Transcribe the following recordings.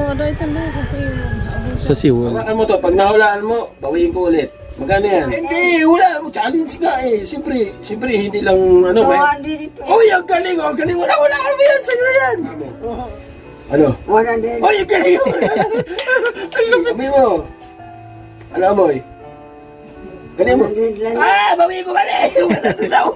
Oo, dahil tanda sa siwol. Sa siwol. Hawakan mo to, pag nahulaan mo, bawiin ko ulit. Magkano yan? Hindi, wala. Challenge nga eh. Siyempre, hindi lang ano. Oh, yung galing, oh, galing. Wala kami yan. Sa'yo na yan. Ano? Oh, yung galing. Amoy mo. Ano amoy? Galing mo. Ah, bawiin ko mali. Wala na daw.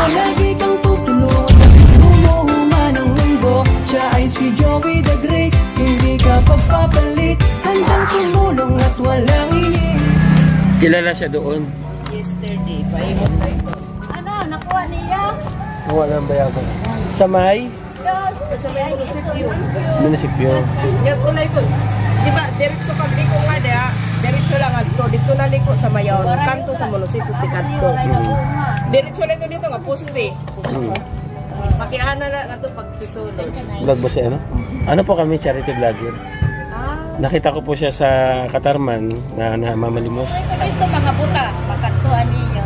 Lagi kang tutulog, umuhuman ang mundo. Siya ay si Joey the Great, hindi ka pagpapalit. Handang tumulong at walang ini. Kilala siya doon. Yesterday, paimot na ito. Ano, nakuha niya? Nakuha ng bayabas. Sa may? Sa may munisipyo. Munisipyo. Yung tulay ko. Diba, diretso ka, di ko nga diya. Diretso lang agto. Dito na liko sa mayaw. Kanto sa munisipyo, tikanto. Diretso lang ito dito nga, poste. Pakiana na ito pagpisulo. Vlog ba siya, ano? Ano po kami, charity vlogger. Nakita ko po siya sa Katarman na mamalimos. Ito mga buta, makantuan ninyo.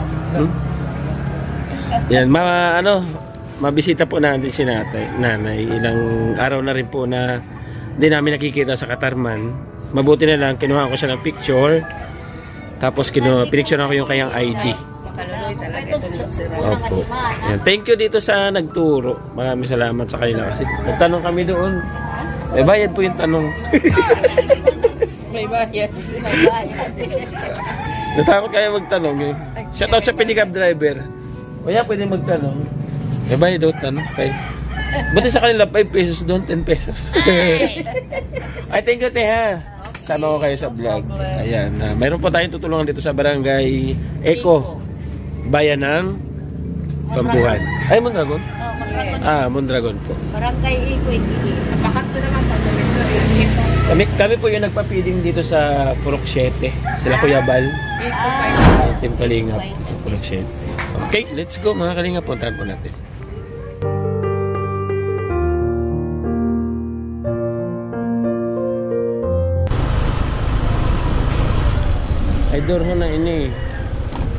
Yan, mabisita po natin si nanay. Ilang araw na rin po na hindi namin nakikita sa Katarman. Mabuti na lang, kinuha ko siya ng picture. Tapos pinicture ko yung kayang ID. Makaluloy talaga ito. Opo. Yan. Thank you dito sa nagturo. Maraming salamat sa kanila kasi nagtanong kami doon. May bayad po yung tanong. May bayad. Natakot kayo magtanong eh. Shoutout sa pedicab driver. Kaya pwede magtanong. May bayad daw tanong. Okay. Buti sa kanila 5 pesos doon, 10 pesos. Ay, thank you, Teha. Sama ko kayo sa vlog. Ayan. Mayroon po tayong tutulungan dito sa barangay Eco. Bayan ng Pambuhan. Ay, Mondragon? Mondragon po. Barangay Eco. Napakanto naman pa. Kami po yung nagpa-feeding dito sa Purok 7. Sila Kuya Bal. Team Kalingap sa Purok 7. Okay, let's go mga Kalingap. Puntahan po natin. Ay, door ho na ini.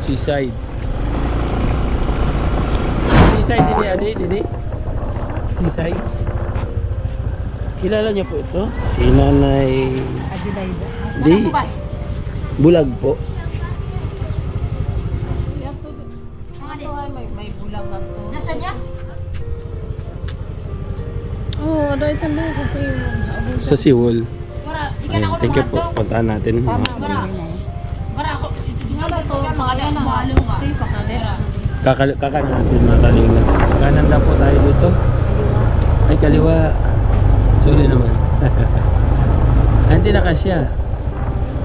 Seaside. Seaside didi. Seaside. Kilala niyo po ito? Si Nanay Adelaida. Di. Bulag po. May bulang na to. Nasaan niya? Oo, dahil tanda sa siwol. Sa Siwol. Ayan, thank you po. Puntahan natin. Gara ako, si Tudingan ito, mga Kakanan natin mga Kalingap. Kanan lang po tayo dito. Ay, kaliwa. Sorry naman. Hindi na kasya.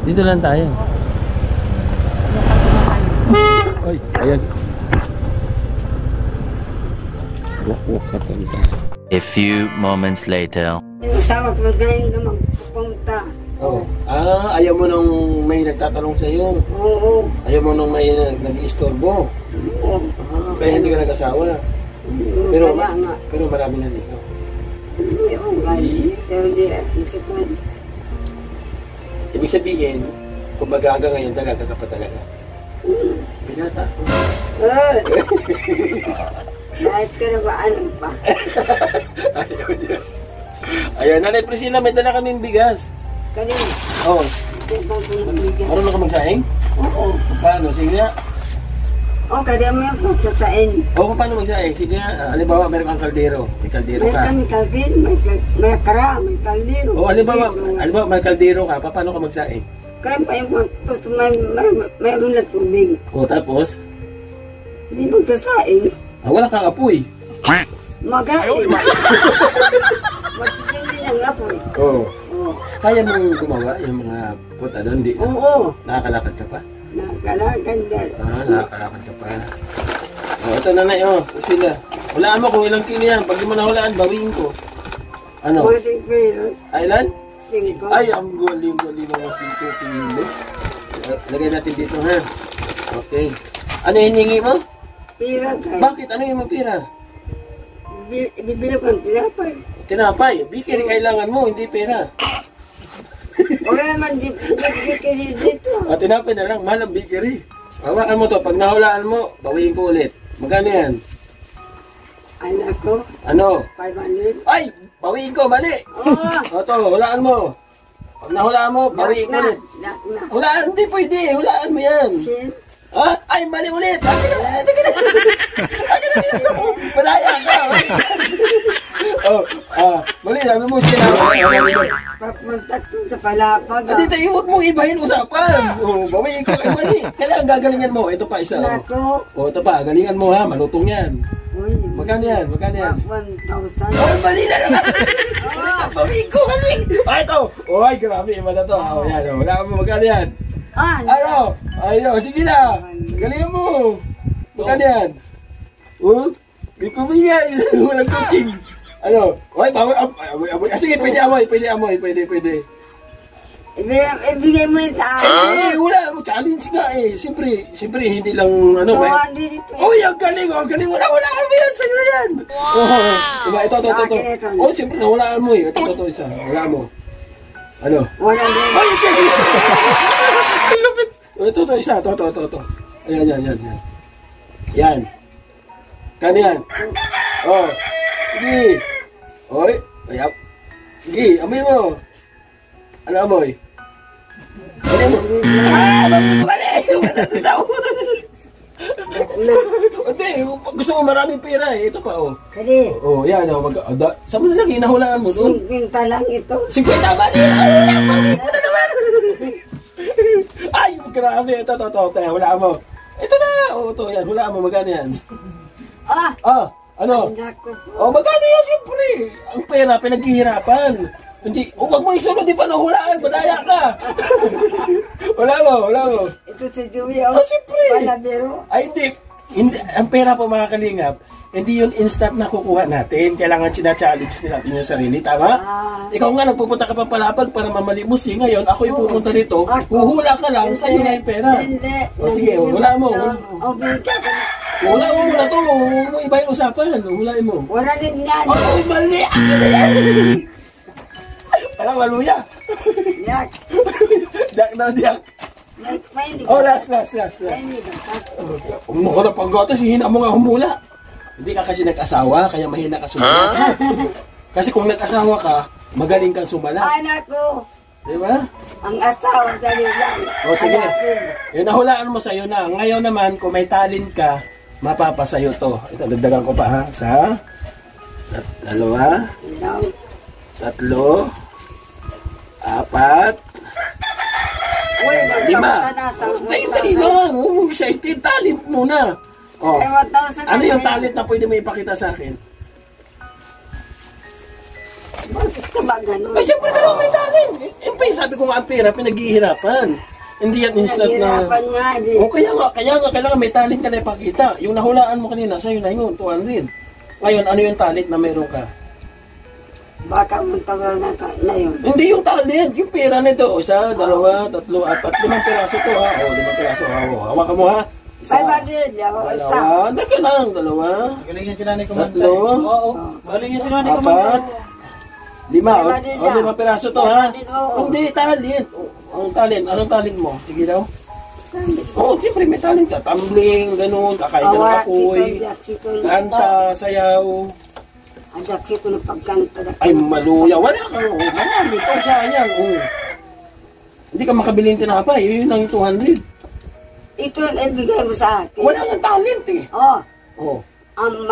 Dito lang tayo. Oy, ayan. Walk ka tayo. A few moments later. Sawa ko magaling na magpupunta. Oh. Ayaw mo nung may nagtatanong sa iyo. Oo. Ayaw mo nung may nag-iistorbo. Oo. Kaya hindi ka nag-asawa. Pero marami na dito. Oo, galing. Pero di isip ko. Ibig sabihin, kung magaga ngayon, dalaga ka pa talaga. Binata. Kahit ka na ba ano pa? Ayaw niya. Ayan, Nanay Priscilla, may dala kaming bigas. Kanina. Oo. Marunong Marunong ka magsaing? Oo. Paano? Sige nga. Oo, kaya mo yung sasain. Oo, paano magsaing? Sige nga. Halimbawa, meron kang kaldero. May kaldero May ka. kami kalbin, may kara, may kaldero. Oo, halimbawa, may kaldero ka. Paano ka magsaing? Kaya pa yung gusto mayroon na tubig. Oo, tapos? Hindi magsasain. Wala kang apoy. Magain. Magsisindi ng apoy. Oo. Oo. Kaya mong gumawa yung mga puta doon, di? Oo. Nakakalakad ka pa? Nakalagan dahil. Nakakalakad ka pa. Ito Nanay, sila. Hulaan mo kung ilang kilo yan. Pag di mo nahulaan, bawiin ko. Ano? Mga 5 kilos. Ilan? 5. Ay, ang galing mo 5 kilos. Lagay natin dito, ha? Okay. Ano hiningi mo? Pira ka. Bakit? Ano yung pira? Bibili ko ng tinapay. Tinapay. Bikiri kailangan mo, hindi pera. Wala naman bikiri dito. Tinapay na lang, mahal ang bikiri. Hawakan mo to. Pag nahulaan mo, bawiin ko ulit. Magkano yan? Anak ko, Ano? 500. Ay! Bawiin ko, mali! Oh, O to, hulaan mo. Pag nahulaan mo, bawiin ko ulit. na. Hulaan, hindi pwede. Hulaan mo yan. Sin. Ha? Ay, mali ulit. Akin na. Palaya ka. Mali, sabi mo sila. Papunta ko sa palapag. Hindi tayo, huwag mong ibahin usapan. Bawiin ko kayo mali. Kailangan gagalingan mo. Ito pa, isa. Anak ko, Ito pa, galingan mo ha. Malutong yan. uy, Magkano yan? 1,000. Oh, mali na naman! Bawiin ko, mali! Ito! Oy, grabe, iba na to. Yan, wala mo, magkano yan? Ano? Ayun, sige na. Galingan mo. Magkano yan? May kumingay. Walang coaching. Ano? Oy, amoy. Sige, pwede amoy. Pwede. Ibigay mo rin sa akin. Wala. Challenge nga eh. Siyempre, hindi lang ano. 200 dito. Uy, ang galing. Wala kami yan. Sa'yo na yan. Diba, ito. Oh, siyempre, nawalaan mo eh. Ito, isa. Wala mo. Ano? 100. Ay, okay. Lupit. Ito, isa. Ito. Ayan. Yan. Kano yan? Oh. Sige. Oy. Ayap. Sige, amoy mo. Ano amoy? Mali! Hindi, gusto mo maraming pera eh. Ito pa, oh. Kali. Oh, yan, oh. Saan mo na lang inahulaan mo doon? 50 lang ito. 50 mali! Mali ko na naman! Ay, grabe. Ito. Hulaan mo. Ito na! Oh, ito, yan. Hulaan mo. Magkano yan? Ano? Oh, magkano yan? Siyempre. Ang pera, pinaghihirapan. Hindi, huwag mo isunod, di pa nahulaan, madaya ka. Wala mo. Ito si Joey. Siyempre. Palabiro. Ay, hindi. Ang pera po mga kalingap, hindi yun instant na kukuha natin. Kailangan sina-challenge natin yung sarili, tama? Ikaw nga, nagpupunta ka pa palapag para mamalimos eh. Ngayon, ako yung pupunta rito, huhula ka lang, sa'yo na yung pera. Hindi. O sige, wala mo. Bigyan ka. Wala mo muna to. Huwag mo iba yung usapan. Hulain mo. Wala din yan. Oh, mali! Akin na yan! Parang maluya. Yak. Dak na, dak. Oh, last. Huwag mo ko na panggotas, hihina mo nga humula. Hindi ka kasi nag-asawa, kaya mahina ka sumala. Kasi kung nag-asawa ka, magaling kang sumala. Anak ko. Diba? Ang asawa, dali lang. O sige. Yun, nahulaan mo sa'yo na. Ngayon naman, kung may talent ka, mapapasayo to. Ito, dagdagan ko pa ha. Sa 2, 3, 4, 5. Dali lang. Huwag excited. Talent muna. Oh. Ano yung talent na pwede mo ipakita sa akin? Bakit ka ba ganun? Ay, siyempre ka lang may talent. Sabi ko nga ang pera, pinaghihirapan. Hindi yan instant na... Naghihirapan nga, di. O kaya nga, kailangan may talent ka na ipakita. Yung nahulaan mo kanina, sa'yo na yun, 200. Ngayon, ano yung talent na meron ka? Baka mong tawagan na yun. Hindi yung talent, yung pera nito. 1, 2, 3, 4, 5 piraso to ha. O, 5 piraso. Hawakan mo ha. 500, yawa, isa. 2, daga lang, 2. Galing yan sila ni 3, Oo. Galing yan sila ni 4, 5. O, 5 piraso to ha. Hindi, talent. Ang talent, anong talent mo? Sige daw. Oo, siyempre may talent ka. Tumbling, ganun, kakain ka ng apoy. Kanta, sayaw. Ang dakit ko ng pagkanta. Ay, maluya. Wala kang, marami ito, sayang. Hindi ka makabili ng tinapay, yun ang 200. Ito yung ibigay mo sa akin. Wala kang talent eh. Oh. Ang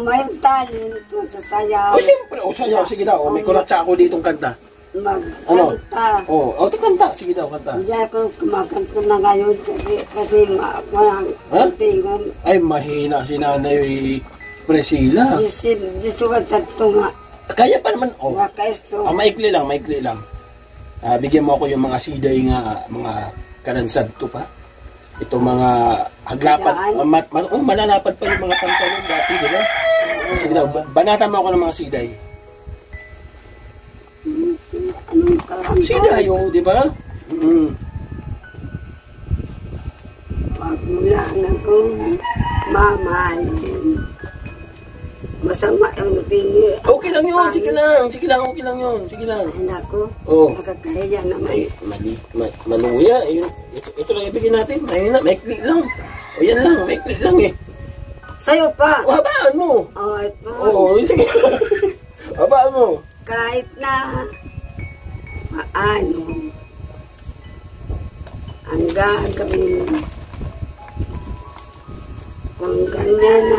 may talent ito sa sayaw. O, siyempre, sayaw, sige daw. May kuratsa ako ditong kanta. Magkanta. Ito kanta, sige daw, kanta. Hindi ako kumakanta na ngayon kasi walang tingom. Ay, mahina si Nanay Priscilla. Disugat sa tunga. Kaya pa naman, Wakaisto. maikli lang. Bigyan mo ako yung mga siday nga, mga kanansad to pa. Ito mga haglapat, malalapad pa yung mga pantalon dati, di ba? Sige daw, banatan mo ako ng mga siday. Siday, di ba? Wag mo lang akong mamahalin. Masama ang tingin. Okay lang yun, sige lang yun. Anak ko, nakakahiya naman. Maluya, ito lang ibigay natin. Ayun na, maikli lang. O yan lang, maikli lang eh. Sa'yo pa. O, habaan mo. Oh, ito. Oo, sige. Habaan mo. Kahit na paano ang gagawin mo. Kung ganyan na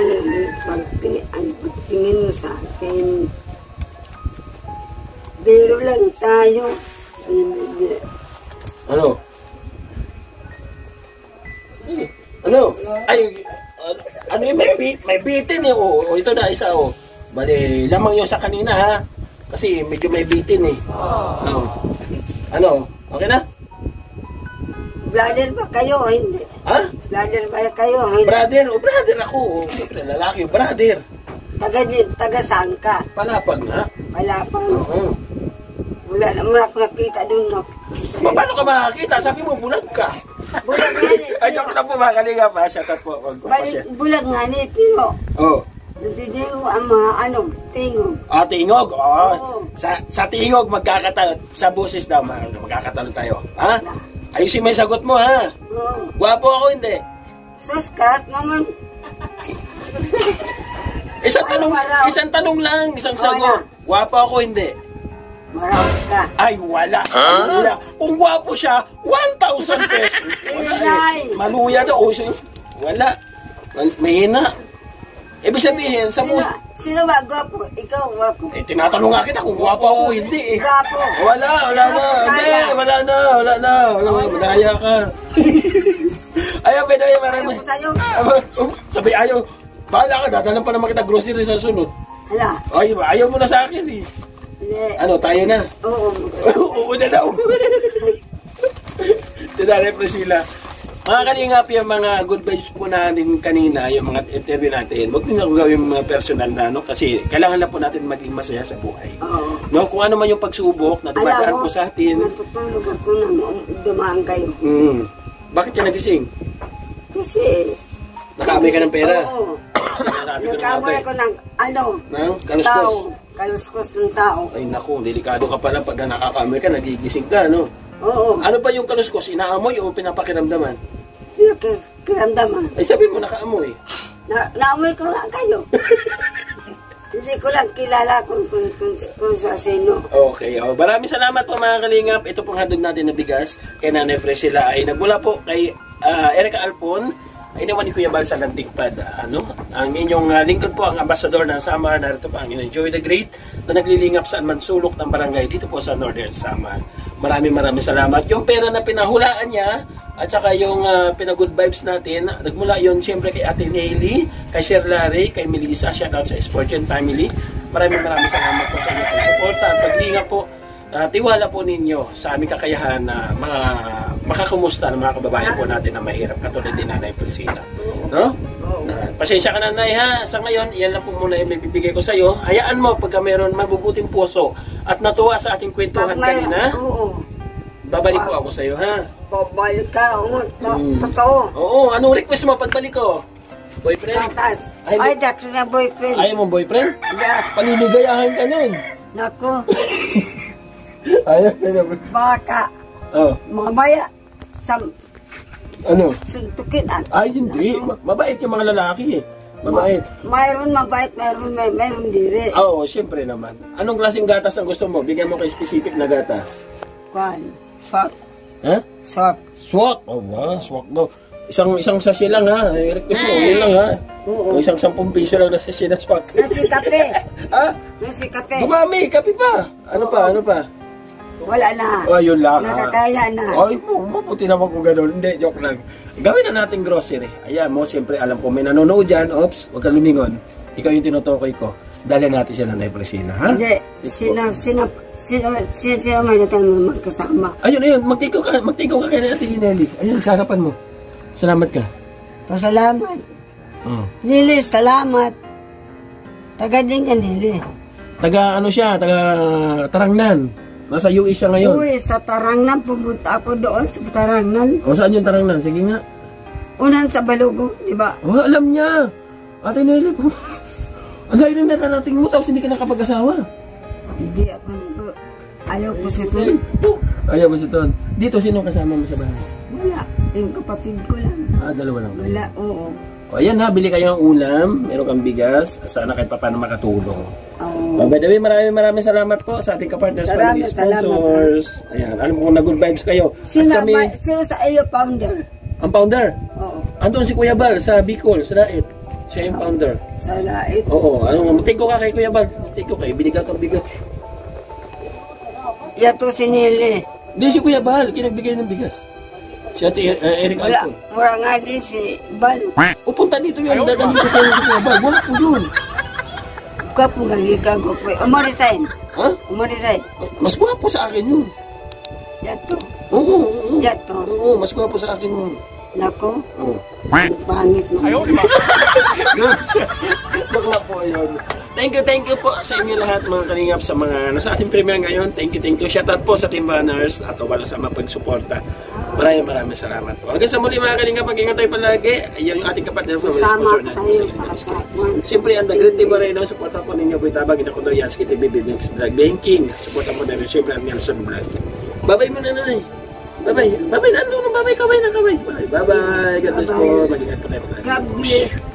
ang pagtingin mo sa akin, biro lang tayo. Ano? Ano? Ay, ano yung may bitin eh. O, ito na, isa o. Bali, lamang yung sa kanina ha. Kasi medyo may bitin eh. Ano? Okay na? Brother ba kayo o hindi? Ha? Brother ba kayo o hindi? Brother? O, brother ako. Siyempre, lalaki o brother. Taga saan ka? Palapag na. Palapag. Oo. Wala naman ako nakita dun. No? Paano ka makakita? Sabi mo, bulag ka. Bulag nga ni. Ay, joke lang po mga kalinga pa. Shout out po. Bulag nga ni, pero Oo. hindi ko ang mga tingog. Ah, tingog. Oo. Oo. Sa tingog, magkakatalo. Sa boses daw, magkakatalo tayo. Ha? Ayusin mo yung sagot mo, ha? Oo. Gwapo ako, hindi. Sus, kahit naman. Isang tanong lang, isang sagot. Gwapo ako, hindi. Marami ka. Ay, wala. Wala. Kung gwapo siya, 1,000 pesos. Inay. Maluya daw. Wala. Mahina. Ibig sabihin, sa boses... Sino ba gwapo? Ikaw gwapo. Eh, tinatanong nga kita kung gwapo ako, hindi eh. Gwapo. Wala na. Hindi, wala na. Madaya ka. Ayaw, bedaya, marami. Ayaw ko sa'yo. Sabi, ayaw. Bahala ka, dadalan pa naman kita grocery sa sunod. Hala. Ay, ayaw mo na sa akin eh. Hindi. Ano, tayo na? Oo. Oo na daw. Tinanay Priscilla. Mga kalingap, yung mga good vibes po natin kanina, yung mga interview natin, huwag din ako gawin yung mga personal na, no? Kasi kailangan lang po natin maging masaya sa buhay. Oo. No? Kung ano man yung pagsubok na dumadaan po sa atin. Natutulog ako na dumaan kayo. Bakit ka nagising? Kasi... Nakaamay ka ng pera? Oo. Sinasabi ko ng Nagkamay ako ng Nang? Kaluskos? tao. Kaluskos ng tao. Ay naku, delikado ka pala pag nakakamay ka, nagigising ka, no? Oo. Ano ba yung kaluskos? Inaamoy o pinapakiramdaman? Kiramdaman. Ay sabi mo, nakaamoy. Naamoy ko nga kayo. Hindi ko lang kilala kung sa sino. Okay, maraming salamat po mga kalingap. Ito pong handog natin na bigas kay Nanay Priscilla ay nagmula po kay Erica Alpon. Ay naman ni Kuya Bal sa Lantigpad. Ang inyong lingkod po, ang ambassador ng Samar. Narito po ang inyong Joey the Great na naglilingap sa mansulok ng barangay dito po sa Northern Samar. Maraming salamat. Yung pera na pinahulaan niya at saka yung pinagood vibes natin, nagmula yon siyempre kay Ate Nelly, kay Sir Larry, kay Melissa. Shoutout sa Sportian Family. Maraming salamat po sa inyong suporta at paglingap po. Tiwala po ninyo sa aming kakayahan na makakumusta ng mga kababayan po natin na mahirap katulad ni Nanay Priscilla. No? Pasensya ka na, Nay, ha? Sa ngayon, yan lang po muna yung may bibigay ko sa iyo. Hayaan mo pagka mayroon mabubuting puso at natuwa sa ating kwentuhan kanina. Oo. Babalik po ako sa iyo, ha? Babalik ka. Oo. Totoo. Oo, anong request mo pagbalik ko? Boyfriend? Tatas. Ay, dati na boyfriend. Ayaw mo boyfriend? Yeah. Paninigayahan ka nun. Naku. Ayaw ka na. Baka. Oh. Mamaya. Ano? Suntukin. Ay, hindi. Mabait yung mga lalaki eh. Mabait. Mayroon mabait, mayroon diri. Oo, siyempre naman. Anong klaseng gatas ang gusto mo? Bigyan mo kay specific na gatas. Kwan. Swak. Ha? Swak. Swak. Oh, ba? Swak daw. Isang sachet lang ha. I-request mo. Yun lang ha. Oo. O isang 10 piso lang na sachet na swak. Nasi kape. Ha? Nasi kape. Dumami. Kape pa. Ano pa? Ano pa? Wala na. Oh, yun lang. Nakakaya na. Ay, mabuti naman kung gano'n. Hindi, joke lang. Gawin na natin grocery. Ayan mo, siyempre alam ko may nanonood dyan. Oops, huwag ka lumingon. Ikaw yung tinutukoy ko. Dali natin siya na Nanay Priscilla, ha? Hindi. Sino man natin magkasama. Ayun. Magtikaw ka kay Ate Nelly. Ayun, sa harapan mo. Salamat ka. Pasalamat. Lili, salamat. Taga din ka, Lili. Taga ano siya? Taga Tarangnan. Nasa US siya ngayon. Uy, sa Tarangnan. Pumunta ako doon sa Tarangnan. O, saan yung Tarangnan? Sige nga. Unan sa Balugo, di ba? Oh, alam niya. Ate Nelly po. Ang layo na nakarating mo tapos hindi ka nakapag-asawa. Hindi ako nito. Ayaw ko si Ton. Ayaw mo si Ton. Dito, sino kasama mo sa bahay? Wala. Yung kapatid ko lang. Dalawa lang. Wala, oo. O yan ha, bili kayo ng ulam, meron kang bigas, sana kahit pa paano makatulong. By the way, maraming salamat po sa ating kapartners, family sponsors. Ayan, alam ko na good vibes kayo. Sino sa iyo, founder? Ang founder? Oo. Andun si Kuya Bal sa Bicol, sa Daet. Siya yung founder. Sa Daet? Oo, matig ko ka kay Kuya Bal. Matig ko kay, binigyan kang bigas. Yato si Nili. Hindi, si Kuya Bal, kinagbigay ng bigas. Si Ate Eric Alcon. Wala nga din si Bal. Pupunta dito yun, dadalhin ko sa'yo si Kuya Bal. Wala po yun. Gwapo nga, gigago po. Umarisain. Ha? Umarisain. Mas gwapo sa akin yun. Yato. Oo. Yato. Oo, mas gwapo sa akin yun. Nako. Oo. Pangit naman. Joke lang po yun. Thank you po sa inyo lahat mga kalingap sa mga nasa ating premiere ngayon. Thank you. Shout out po sa Team Banners at wala sa mga pagsuporta. Maraming salamat po. Hanggang sa muli mga kalingap, mag-ingat tayo palagi. Yung ating kapatid na sponsor natin sa siyempre, ang Great Team Moreno, suporta po ninyo po itabag ina ko doon Yansky TV Business Vlog Banking. Suporta po na rin siyempre ang Nelson Vlog. Bye-bye muna nanay. Bye-bye. Nandun ng bye-bye. Kaway na kaway. Bye-bye. God bless po. Mag-ingat po tayo palagi. God bless.